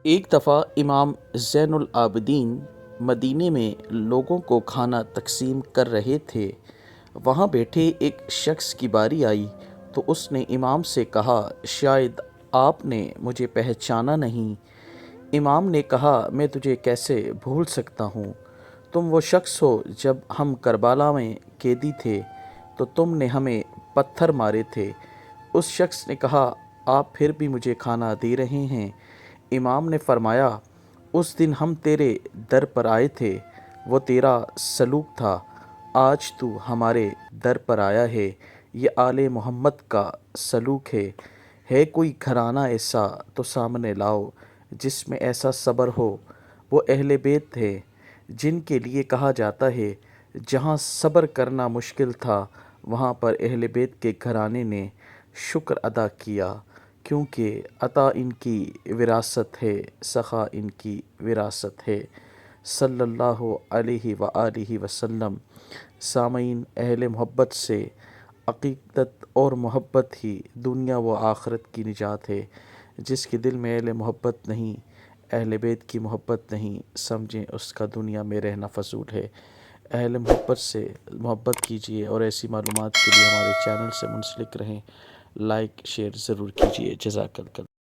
ایک دفعہ امام زین العابدین مدینے میں لوگوں کو کھانا تقسیم کر رہے تھے۔ وہاں بیٹھے ایک شخص کی باری آئی تو اس نے امام سے کہا، شاید آپ نے مجھے پہچانا نہیں۔ امام نے کہا، میں تجھے کیسے بھول سکتا ہوں؟ تم وہ شخص ہو جب ہم کربلا میں قیدی تھے تو تم نے ہمیں پتھر مارے تھے۔ اس شخص نے کہا، آپ پھر بھی مجھے کھانا دے رہے ہیں؟ امام نے فرمایا، اس دن ہم تیرے در پر آئے تھے، وہ تیرا سلوک تھا، آج تو ہمارے در پر آیا ہے، یہ آل محمد کا سلوک ہے کوئی گھرانہ ایسا تو سامنے لاؤ جس میں ایسا صبر ہو۔ وہ اہل بیت ہے جن کے لیے کہا جاتا ہے، جہاں صبر کرنا مشکل تھا وہاں پر اہل بیت کے گھرانے نے شکر ادا کیا، کیونکہ عطا ان کی وراثت ہے، سخا ان کی وراثت ہے۔ صلی اللہ علیہ وآلہ وسلم۔ سامعین، اہل محبت سے عقیدت اور محبت ہی دنیا و آخرت کی نجات ہے۔ جس کے دل میں اہل محبت نہیں، اہل بیت کی محبت نہیں، سمجھیں اس کا دنیا میں رہنا فضول ہے۔ اہل محبت سے محبت کیجیے اور ایسی معلومات کے لیے ہمارے چینل سے منسلک رہیں۔ لائک شیئر ضرور کیجیے۔ جزاک اللہ۔